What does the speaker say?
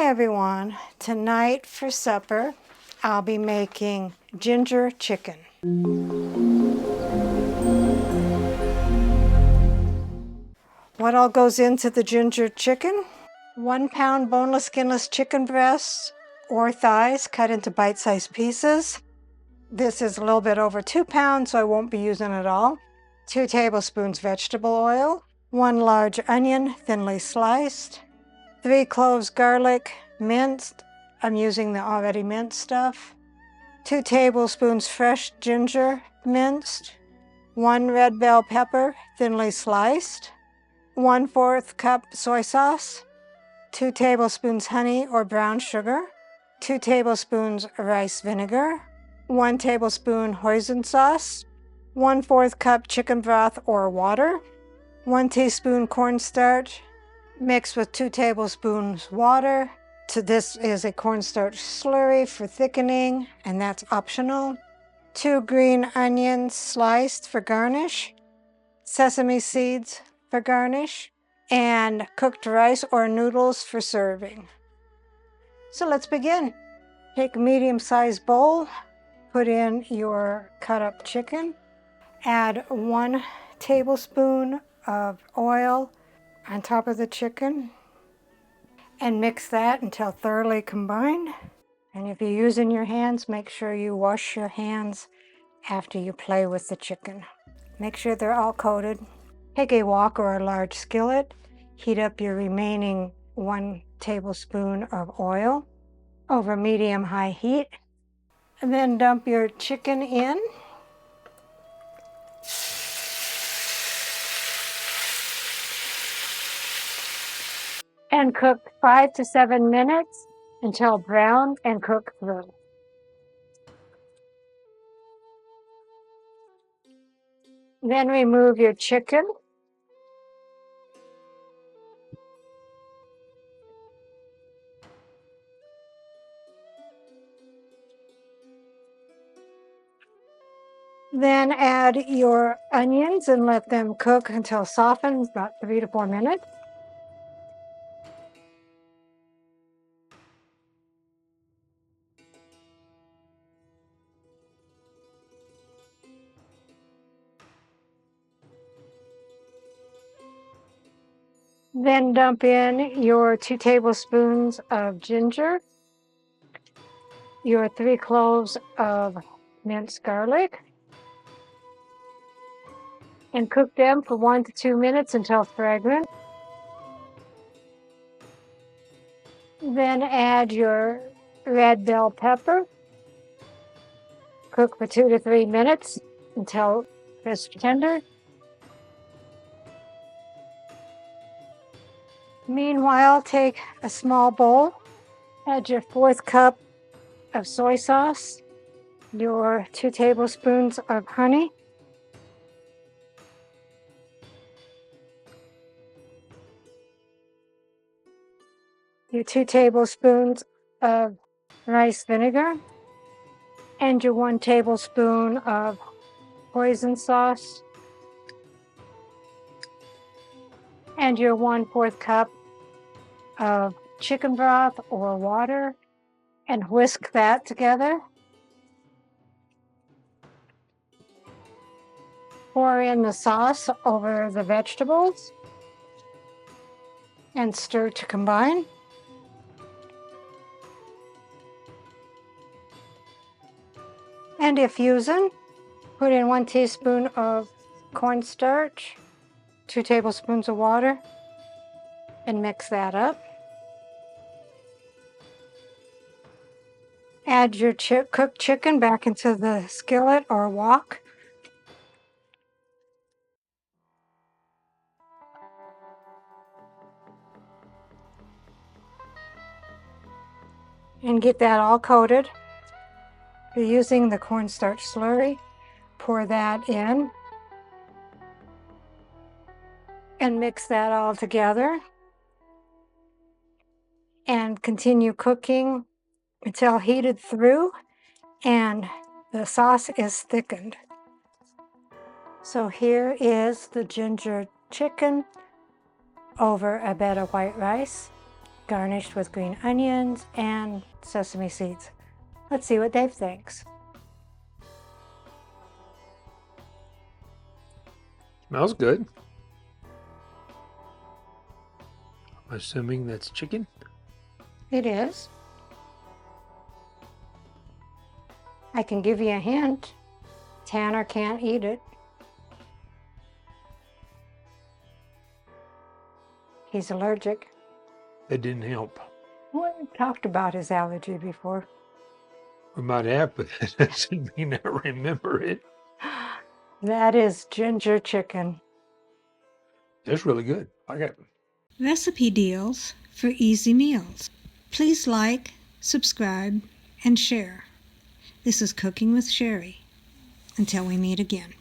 Hi everyone. Tonight for supper, I'll be making ginger chicken. What all goes into the ginger chicken? 1 pound boneless, skinless chicken breasts or thighs cut into bite-sized pieces. This is a little bit over 2 pounds, so I won't be using it all. 2 tablespoons vegetable oil, 1 large onion thinly sliced, 3 cloves garlic minced. I'm using the already minced stuff. 2 tablespoons fresh ginger minced, 1 red bell pepper thinly sliced, 1/4 cup soy sauce, 2 tablespoons honey or brown sugar, 2 tablespoons rice vinegar, 1 tablespoon hoisin sauce, 1/4 cup chicken broth or water, 1 teaspoon cornstarch mixed with 2 tablespoons water. This is a cornstarch slurry for thickening, and that's optional. 2 green onions sliced for garnish, sesame seeds for garnish, and cooked rice or noodles for serving. So let's begin. Take a medium-sized bowl, put in your cut up chicken, add 1 tablespoon of oil on top of the chicken, and mix that until thoroughly combined. And if you're using your hands, make sure you wash your hands after you play with the chicken. Make sure they're all coated. Take a wok or a large skillet, heat up your remaining 1 tablespoon of oil over medium-high heat, and then dump your chicken in. And cook 5 to 7 minutes until brown and cook through. Then remove your chicken. Then add your onions and let them cook until softened, about 3 to 4 minutes. Then dump in your 2 tablespoons of ginger, your 3 cloves of minced garlic, and cook them for 1 to 2 minutes until fragrant. Then add your red bell pepper. Cook for 2 to 3 minutes until crisp tender. Meanwhile, take a small bowl, add your 1/4 cup of soy sauce, your 2 tablespoons of honey, your 2 tablespoons of rice vinegar, and your 1 tablespoon of hoisin sauce, and your 1/4 cup of chicken broth or water, and whisk that together. Pour in the sauce over the vegetables and stir to combine. And if using, put in 1 teaspoon of cornstarch, 2 tablespoons of water, and mix that up. Add your cooked chicken back into the skillet or wok. And get that all coated. If you're using the cornstarch slurry, pour that in and mix that all together. And continue cooking until heated through and the sauce is thickened. So here is the ginger chicken over a bed of white rice. garnished with green onions and sesame seeds. Let's see what Dave thinks. Smells good. I'm assuming that's chicken. It is. I can give you a hint. Tanner can't eat it. He's allergic. That didn't help. Well, we talked about his allergy before. We might have, but that doesn't mean I remember it. That is ginger chicken. That's really good. I got Recipe deals for easy meals. Please like, subscribe, and share. This is Cooking with Sherry. Until we meet again.